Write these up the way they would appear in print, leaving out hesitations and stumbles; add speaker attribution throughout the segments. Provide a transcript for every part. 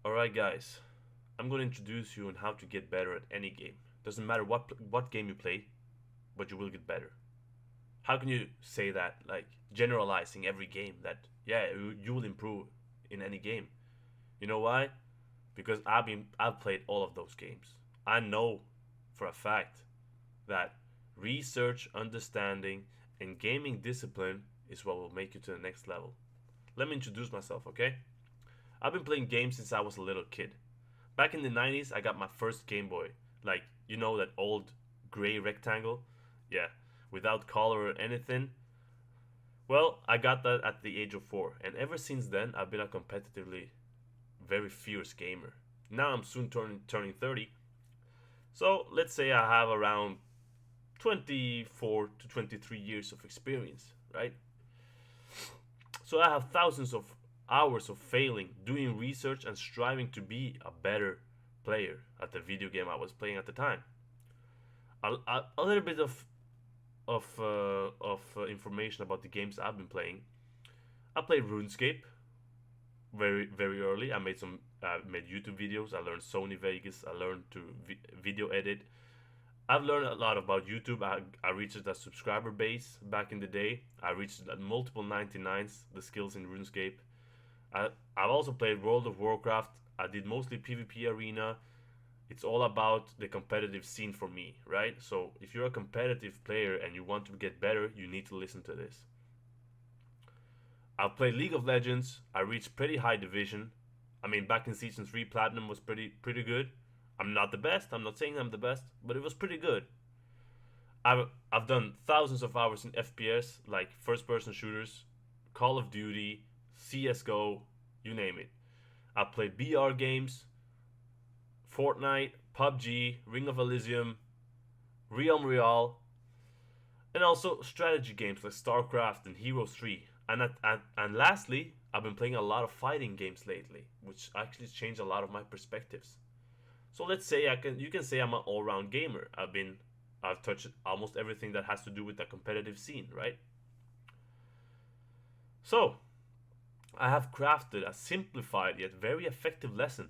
Speaker 1: Alright guys, I'm going to introduce you on how to get better at any game. Doesn't matter what game you play, but you will get better. How can you say that, like generalizing every game that yeah, you will improve in any game? You know why? Because I've played all of those games. I know for a fact that research, understanding, and gaming discipline is what will make you to the next level. Let me introduce myself, okay? I've been playing games since I was a little kid. Back in the 90s, I got my first Game Boy. Like, you know, that old gray rectangle? Yeah, without color or anything. Well, I got that at the age of 4, and ever since then, I've been a competitively very fierce gamer. Now I'm soon turning 30, so let's say I have around 24 to 23 years of experience, right? So I have thousands of hours of failing, doing research, and striving to be a better player at the video game I was playing at the time. A little bit of information about the games I've been playing. I played RuneScape very early. I made YouTube videos. I learned Sony Vegas. I learned to video edit. I've learned a lot about YouTube. I reached a subscriber base back in the day. I reached multiple 99s, the skills in RuneScape. I've also played World of Warcraft. I did mostly PvP arena. It's all about the competitive scene for me, right? So if you're a competitive player and you want to get better, you need to listen to this. I've played League of Legends. I reached pretty high division. I mean, back in season 3, platinum was pretty good. I'm not the best. I'm not saying I'm the best, but it was pretty good. I've done thousands of hours in FPS, like first person shooters, Call of Duty, CS:GO, you name it. I've played BR games, Fortnite, PUBG, Ring of Elysium, Realm Real, and also strategy games like StarCraft and Heroes 3. And lastly, I've been playing a lot of fighting games lately, which actually changed a lot of my perspectives. So let's say you can say I'm an all-round gamer. I've touched almost everything that has to do with the competitive scene, right? So, I have crafted a simplified yet very effective lesson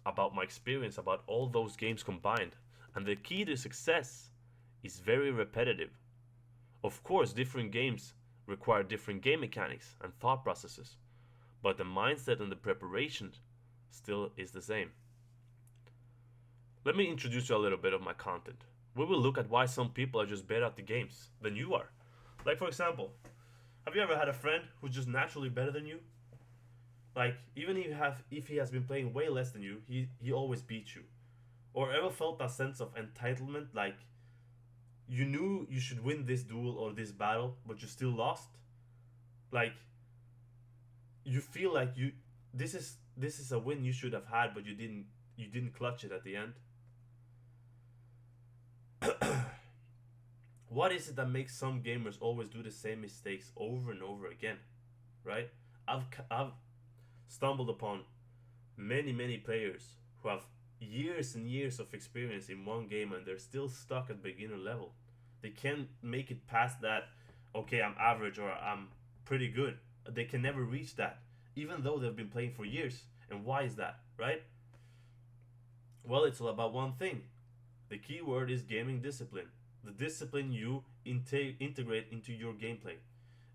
Speaker 1: about my experience about all those games combined. And the key to success is very repetitive. Of course, different games require different game mechanics and thought processes, but the mindset and the preparation still is the same. Let me introduce you a little bit of my content. We will look at why some people are just better at the games than you are. Like, for example, have you ever had a friend who's just naturally better than you? Like, even if he has been playing way less than you, he always beats you. Or ever felt a sense of entitlement, like you knew you should win this duel or this battle, but you still lost? Like, you feel like this is a win you should have had, but you didn't clutch it at the end. What is it that makes some gamers always do the same mistakes over and over again, right? I've stumbled upon many players who have years and years of experience in one game and they're still stuck at beginner level. They can't make it past that. Okay, I'm average or I'm pretty good. They can never reach that, even though they've been playing for years. And why is that, right? Well, it's all about one thing. The key word is gaming discipline. The discipline you integrate into your gameplay,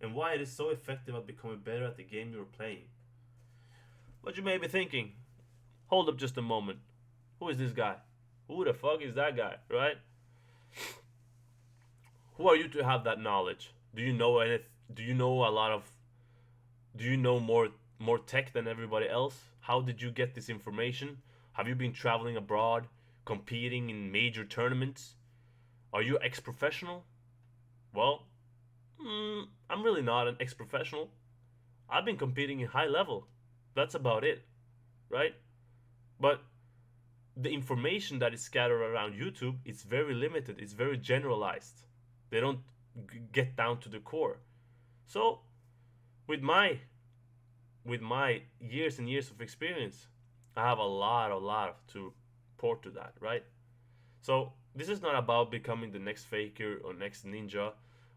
Speaker 1: and why it is so effective at becoming better at the game you're playing. But you may be thinking, hold up just a moment. Who is this guy? Who the fuck is that guy, right? Who are you to have that knowledge? Do you know anything? Do you know a lot of? Do you know more tech than everybody else? How did you get this information? Have you been traveling abroad, competing in major tournaments? Are you ex-professional? Well, I'm really not an ex-professional. I've been competing in high level. That's about it, right? But the information that is scattered around YouTube is very limited. It's very generalized. They don't get down to the core. So with my years and years of experience, I have a lot to port to that, right? So this is not about becoming the next faker or next ninja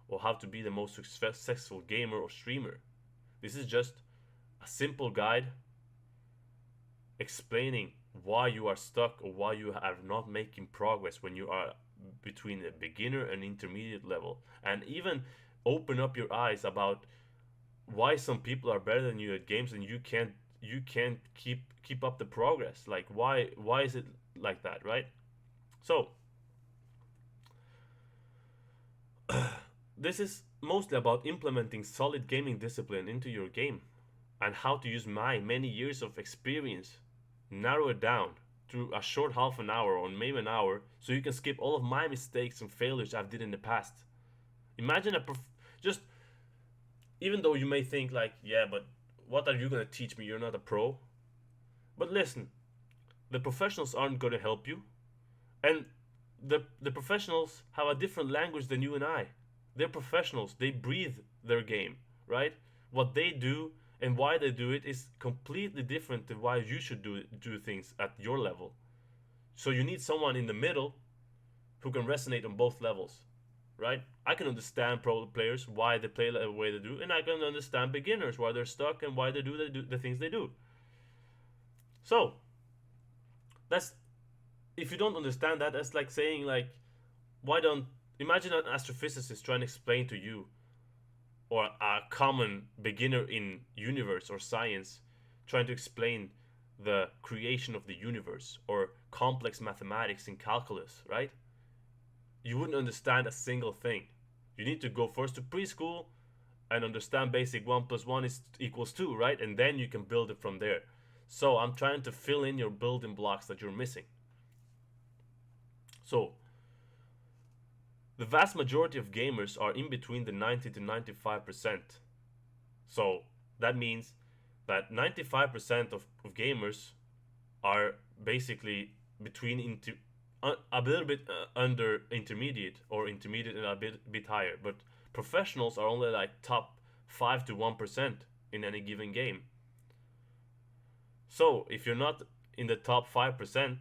Speaker 1: or how to be the most successful gamer or streamer. This is just a simple guide explaining why you are stuck or why you are not making progress when you are between a beginner and intermediate level, and even open up your eyes about why some people are better than you at games and you can't keep up the progress. Like why is it like that, right? So this is mostly about implementing solid gaming discipline into your game and how to use my many years of experience, narrow it down to a short half an hour or maybe an hour so you can skip all of my mistakes and failures I've did in the past. Imagine just even though you may think like, yeah, but what are you going to teach me? You're not a pro. But listen, the professionals aren't going to help you. And the professionals have a different language than you and I. They're professionals. They breathe their game, right? What they do and why they do it is completely different to why you should do things at your level. So you need someone in the middle who can resonate on both levels, right? I can understand pro players why they play the way they do, and I can understand beginners why they're stuck and why they do the things they do. So that's if you don't understand that, that's like saying like, why don't imagine an astrophysicist trying to explain to you, or a common beginner in universe or science trying to explain the creation of the universe or complex mathematics in calculus, right? You wouldn't understand a single thing. You need to go first to preschool and understand basic 1 plus 1 is equals 2, right? And then you can build it from there. So I'm trying to fill in your building blocks that you're missing. So the vast majority of gamers are in between the 90 to 95%. So that means that 95% of gamers are basically between a little bit under intermediate or intermediate and a bit higher. But professionals are only like top 5 to 1% in any given game. So if you're not in the top 5%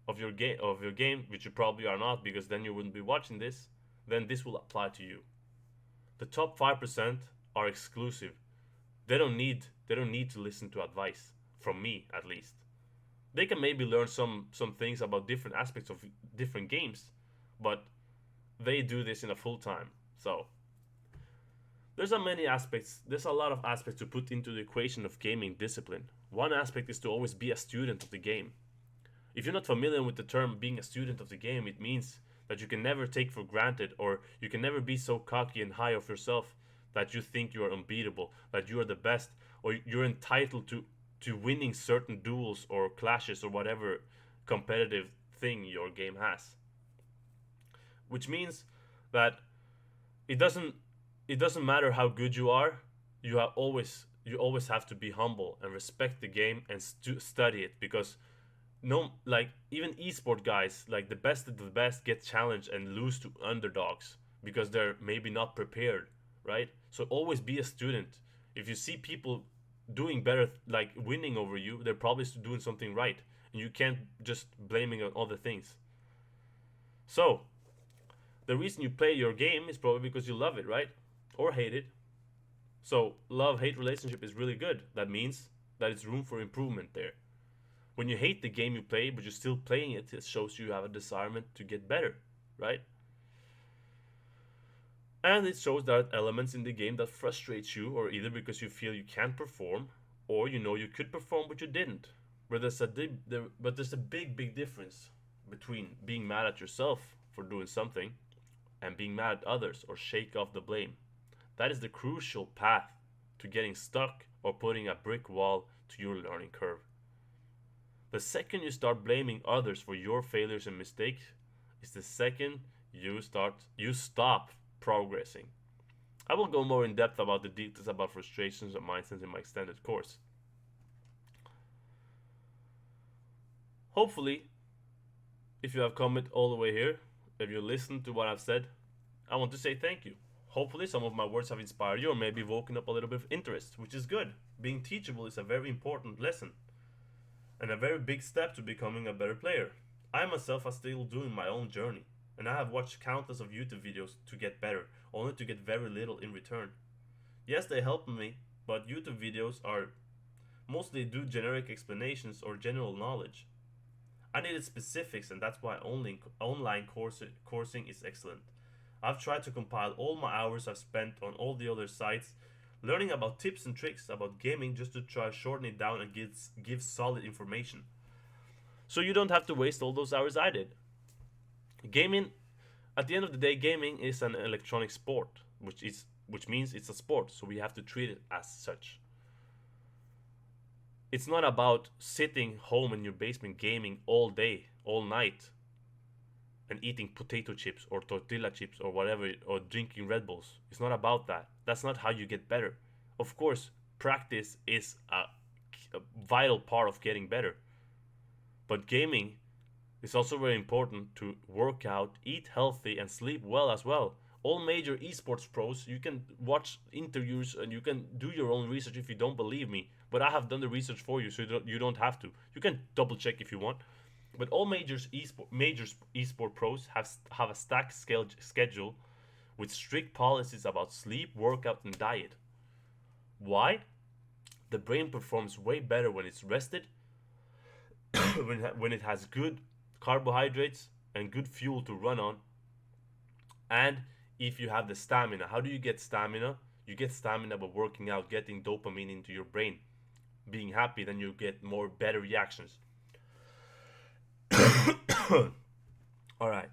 Speaker 1: of your game, which you probably are not because then you wouldn't be watching this, then this will apply to you. The top 5% are exclusive. They don't need to listen to advice from me, at least. They can maybe learn some things about different aspects of different games, but they do this in a full time. So there's a lot of aspects to put into the equation of gaming discipline. One aspect is to always be a student of the game. If you're not familiar with the term being a student of the game, it means that you can never take for granted, or you can never be so cocky and high of yourself that you think you are unbeatable, that you are the best, or you're entitled to winning certain duels or clashes or whatever competitive thing your game has. Which means that it doesn't it doesn't matter how good you are. You always have to be humble and respect the game and study it, because no, like even esport guys, like the best of the best, get challenged and lose to underdogs because they're maybe not prepared, right? So always be a student. If you see people doing better, like winning over you, they're probably doing something right, and you can't just blaming on other things. So the reason you play your game is probably because you love it, right? Or hate it. So love hate relationship is really good. That means that it's room for improvement there. When you hate the game you play but you're still playing it, it shows you have a desirement to get better, right? And it shows there are elements in the game that frustrates you, or either because you feel you can't perform, or you know you could perform but you didn't. But there's a big difference between being mad at yourself for doing something and being mad at others or shake off the blame. That is the crucial path to getting stuck or putting a brick wall to your learning curve. The second you start blaming others for your failures and mistakes is the second you stop progressing. I will go more in depth about the details about frustrations and mindsets in my extended course. Hopefully, if you have come it all the way here, if you listened to what I've said, I want to say thank you. Hopefully, some of my words have inspired you or maybe woken up a little bit of interest, which is good. Being teachable is a very important lesson and a very big step to becoming a better player. I myself are still doing my own journey, and I have watched countless of YouTube videos to get better, only to get very little in return. Yes, they help me, but YouTube videos are Mostly do generic explanations or general knowledge. I needed specifics, and that's why online coursing is excellent. I've tried to compile all my hours I've spent on all the other sites, learning about tips and tricks about gaming just to try shorten it down and give solid information. So you don't have to waste all those hours I did. Gaming, at the end of the day, gaming is an electronic sport, which means it's a sport, so we have to treat it as such. It's not about sitting home in your basement gaming all day, all night, and eating potato chips or tortilla chips or whatever, or drinking Red Bulls. It's not about that. That's not how you get better. Of course, practice is a vital part of getting better, but gaming is also very important to work out, eat healthy, and sleep well as well. All major esports pros, you can watch interviews and you can do your own research if you don't believe me. But I have done the research for you, so you don't have to. You can double check if you want. But all major esport pros have a stacked schedule with strict policies about sleep, workout, and diet. Why? The brain performs way better when it's rested, when it has good carbohydrates and good fuel to run on, and if you have the stamina. How do you get stamina? You get stamina by working out, getting dopamine into your brain, being happy, then you get more better reactions. All right.